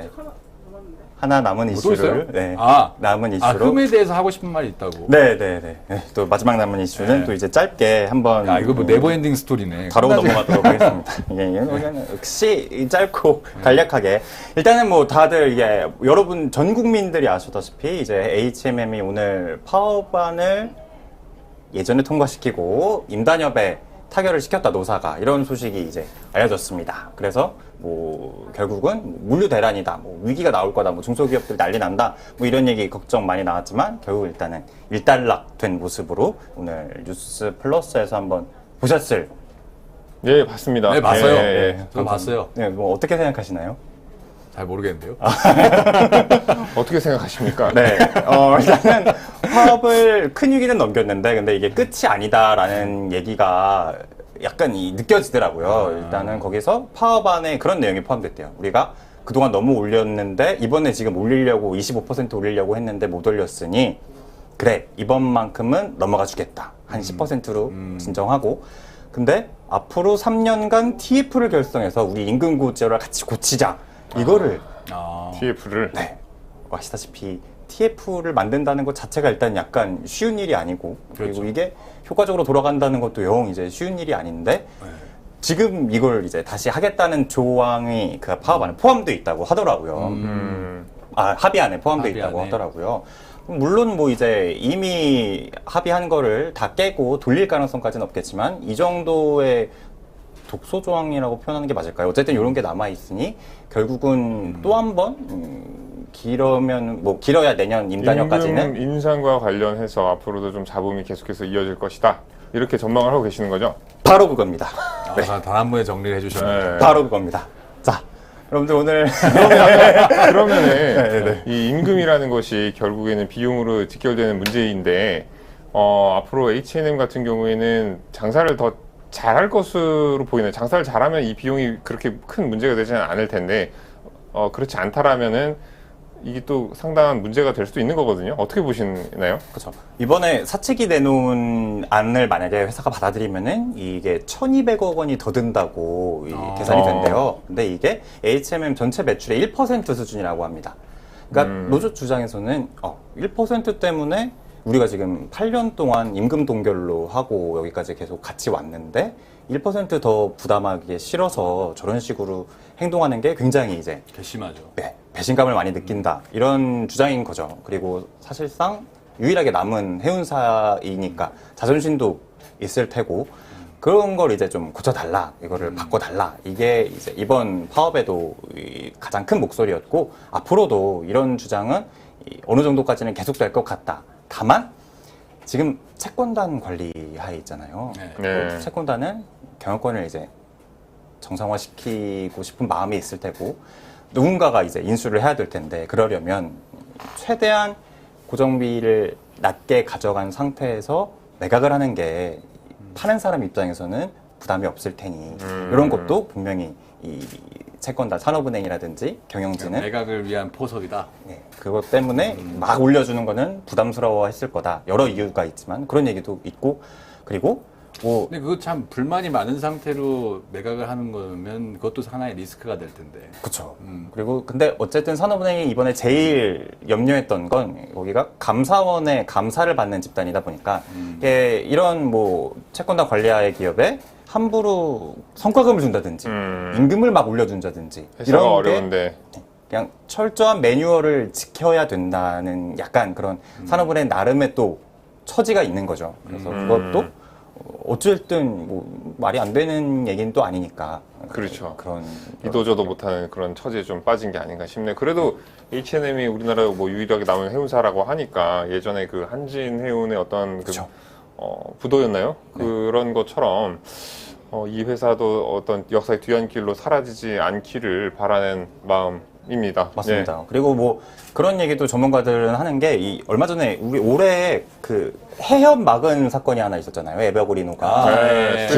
이제 하나 남은 또 이슈를 있어요? 네, 아, 남은 이슈로 흠에 대해서 하고 싶은 말이 있다고. 네네네. 또 마지막 남은 이슈는 네. 또 이제 짧게 한번 야, 이거 뭐 네버엔딩 스토리네. 다루고 끝나지- 넘어가도록 하겠습니다. 이게 역시 짧고 간략하게 일단은 뭐 다들 이게 여러분 전 국민들이 아시다시피 이제 HMM이 오늘 파업안을 예전에 통과시키고 임단협에 타결을 시켰다 노사가 이런 소식이 이제 알려졌습니다. 그래서 뭐 결국은 물류 대란이다, 뭐 위기가 나올 거다, 뭐 중소기업들 난리 난다, 뭐 이런 얘기 걱정 많이 나왔지만 결국 일단은 일단락된 모습으로 오늘 뉴스 플러스에서 한번 보셨을. 예, 봤습니다. 네, 봤어요. 예, 예. 네, 저 봤어요. 네, 뭐 어떻게 생각하시나요? 잘 모르겠는데요. 어떻게 생각하십니까? 네, 일단은 파업을 큰 위기는 넘겼는데, 근데 이게 끝이 아니다라는 얘기가 약간 느껴지더라고요. 일단은 거기서 파업안에 그런 내용이 포함됐대요. 우리가 그동안 너무 올렸는데, 이번에 지금 올리려고 25% 올리려고 했는데 못 올렸으니, 그래, 이번만큼은 넘어가 주겠다. 한 10%로 진정하고. 근데 앞으로 3년간 TF를 결성해서 우리 임금 구조를 같이 고치자. 이거를 TF를. 네. 아시다시피 TF를 만든다는 것 자체가 일단 약간 쉬운 일이 아니고 그리고 그렇죠. 이게 효과적으로 돌아간다는 것도 영 이제 쉬운 일이 아닌데 지금 이걸 이제 다시 하겠다는 조항이 그 파업안에 포함되어 있다고 하더라고요. 합의안에 포함되어 있다고 합의안에. 하더라고요. 물론 뭐 이제 이미 합의한 거를 다 깨고 돌릴 가능성까지는 없겠지만 이 정도의 독소 조항이라고 표현하는 게 맞을까요? 어쨌든 이런 게 남아 있으니 결국은 또 한 번 길어면 뭐 길어야 내년 임단협까지는 임금 인상과 관련해서 앞으로도 좀 잡음이 계속해서 이어질 것이다. 이렇게 전망을 하고 계시는 거죠? 바로 그겁니다. 단 한 번에 정리를 해주셨네요. 네. 바로 그겁니다. 자, 여러분들 오늘 그러면은 이 임금이라는 것이 결국에는 비용으로 직결되는 문제인데 앞으로 H&M 같은 경우에는 장사를 더 잘할 것으로 보이네요. 장사를 잘하면 이 비용이 그렇게 큰 문제가 되지는 않을 텐데 그렇지 않다라면은 이게 또 상당한 문제가 될 수도 있는 거거든요. 어떻게 보시나요? 그렇죠. 이번에 사측이 내놓은 안을 만약에 회사가 받아들이면은 이게 1,200억 원이 더 든다고 계산이 된대요. 근데 이게 H&M 전체 매출의 1% 수준이라고 합니다. 그러니까 노조 주장에서는 1% 때문에 우리가 지금 8년 동안 임금 동결로 하고 여기까지 계속 같이 왔는데 1% 더 부담하기 싫어서 저런 식으로 행동하는 게 굉장히 이제 괘씸하죠. 네, 배신감을 많이 느낀다. 이런 주장인 거죠. 그리고 사실상 유일하게 남은 해운사이니까 자존심도 있을 테고 그런 걸 이제 좀 고쳐달라. 이거를 바꿔달라. 이게 이제 이번 파업에도 가장 큰 목소리였고 앞으로도 이런 주장은 어느 정도까지는 계속될 것 같다. 다만 지금 채권단 관리하에 있잖아요. 네. 채권단은 경영권을 이제 정상화시키고 싶은 마음이 있을 테고 누군가가 이제 인수를 해야 될 텐데 그러려면 최대한 고정비를 낮게 가져간 상태에서 매각을 하는 게 파는 사람 입장에서는 부담이 없을 테니 이런 것도 분명히 이 채권단 산업은행이라든지 경영진은 매각을 위한 포석이다. 네, 그것 때문에 막 올려주는 거는 부담스러워 했을 거다. 여러 이유가 있지만 그런 얘기도 있고 그리고 뭐 근데 그거 참 불만이 많은 상태로 매각을 하는 거면 그것도 하나의 리스크가 될 텐데. 그렇죠. 그리고 근데 어쨌든 산업은행이 이번에 제일 염려했던 건 거기가 감사원의 감사를 받는 집단이다 보니까 이게 이런 뭐 채권단 관리하의 기업에 함부로 성과금을 준다든지 임금을 막 올려준다든지 회사가 이런 게 어려운데 그냥 철저한 매뉴얼을 지켜야 된다는 약간 그런 산업은행 나름의 또 처지가 있는 거죠. 그래서 그것도 어쨌든 뭐 말이 안 되는 얘기는 또 아니니까. 그렇죠. 그런 이도저도 못하는 그런 처지에 좀 빠진 게 아닌가 싶네요. 그래도 H&M이 우리나라 뭐 유일하게 남은 해운사라고 하니까 예전에 그 한진해운의 어떤 그 그쵸. 부도였나요? 네. 그런 것처럼 이 회사도 어떤 역사의 뒤안길로 사라지지 않기를 바라는 마음입니다. 맞습니다. 네. 그리고 뭐 그런 얘기도 전문가들은 하는 게 이 얼마 전에 우리 올해 그 해협 막은 사건이 하나 있었잖아요. 에버그리노가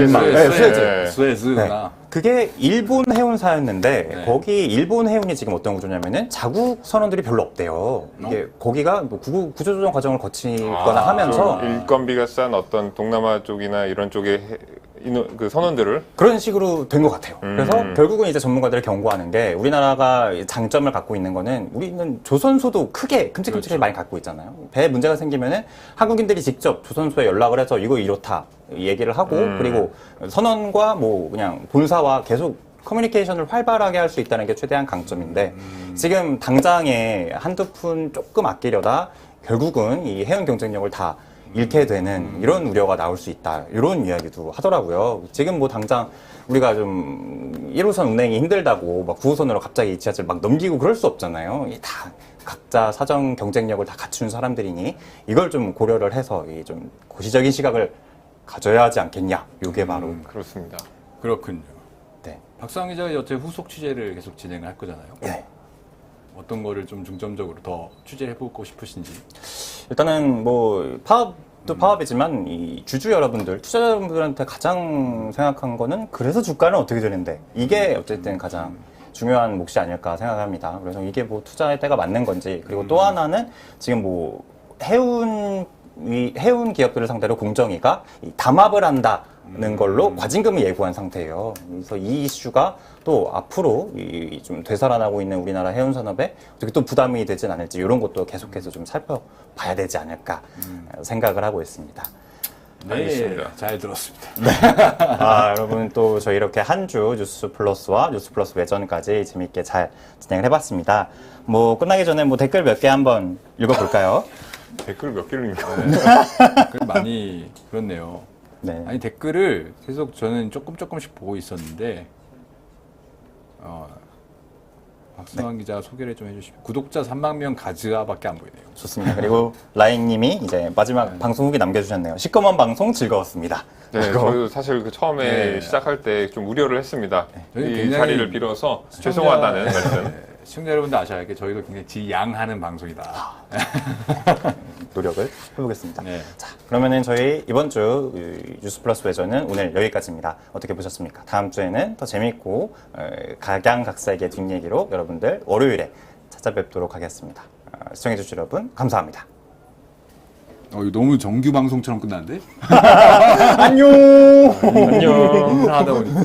스웨즈구나. 그게 일본 해운사였는데 네. 거기 일본 해운이 지금 어떤 구조냐면은 자국 선원들이 별로 없대요. 이게 거기가 뭐 구조조정 과정을 거치거나 하면서 좀 일건비가 싼 어떤 동남아 쪽이나 이런 쪽에 그 선언들을 그런 식으로 된 것 같아요. 그래서 결국은 이제 전문가들이 경고하는 게 우리나라가 장점을 갖고 있는 거는 우리는 조선소도 크게 큼직큼직하게 그렇죠. 많이 갖고 있잖아요. 배에 문제가 생기면은 한국인들이 직접 조선소에 연락을 해서 이거 이렇다 얘기를 하고 그리고 선원과 뭐 그냥 본사와 계속 커뮤니케이션을 활발하게 할 수 있다는 게 최대한 강점인데 지금 당장에 한두 푼 조금 아끼려다 결국은 이 해운 경쟁력을 다 잃게 되는 이런 우려가 나올 수 있다. 이런 이야기도 하더라고요. 지금 뭐 당장 우리가 좀 1호선 운행이 힘들다고 막 9호선으로 갑자기 지하철 막 넘기고 그럴 수 없잖아요. 이 다 각자 사정 경쟁력을 다 갖춘 사람들이니 이걸 좀 고려를 해서 이 좀 고시적인 시각을 가져야 하지 않겠냐. 이게 바로 그렇습니다. 그렇군요. 네. 박수환 기자가 여태 후속 취재를 계속 진행을 할 거잖아요. 네. 어떤 거를 좀 중점적으로 더 취재를 해보고 싶으신지. 일단은 뭐 파업도 파업이지만 이 주주 여러분들, 투자자 여러분들한테 가장 생각한 거는 그래서 주가는 어떻게 되는데 이게 어쨌든 가장 중요한 몫이 아닐까 생각합니다. 그래서 이게 뭐 투자의 때가 맞는 건지 그리고 또 하나는 지금 뭐 해운 기업들을 상대로 공정위가 이 담합을 한다는 걸로 과징금을 예고한 상태예요. 그래서 이 이슈가 또 앞으로 좀 되살아나고 있는 우리나라 해운 산업에 어떻게 또 부담이 되진 않을지 이런 것도 계속해서 좀 살펴봐야 되지 않을까 생각을 하고 있습니다. 네, 알겠습니다. 잘 들었습니다. 여러분 또 저희 이렇게 한 주 뉴스 플러스와 뉴스 플러스 외전까지 재밌게 잘 진행을 해봤습니다. 뭐 끝나기 전에 뭐 댓글 몇 개 한번 읽어볼까요? 댓글 몇 개를 읽나? 댓글 많이 그렇네요. 네. 아니 댓글을 계속 저는 조금씩 보고 있었는데 박수환 기자 소개를 좀 해주시면 구독자 3만 명 가즈아밖에 안 보이네요. 좋습니다. 그리고 라잉님이 이제 마지막 방송 후기 남겨주셨네요. 시꺼먼 방송 즐거웠습니다. 네, 저희도 사실 그 처음에 네. 시작할 때 좀 우려를 했습니다. 저희 이 굉장히 자리를 빌어서 죄송하다는 말씀. 시청자 여러분도 아셔야 할 게 저희도 굉장히 지양하는 방송이다. 노력을 해보겠습니다. 네. 자, 그러면은 저희 이번 주 뉴스 플러스 외전은 오늘 여기까지입니다. 어떻게 보셨습니까? 다음 주에는 더 재밌고 각양각색의 뒷얘기로 여러분들 월요일에 찾아뵙도록 하겠습니다. 시청해주신 여러분 감사합니다. 이거 너무 정규 방송처럼 끝났는데? 안녕. 안녕. 하다 보니까.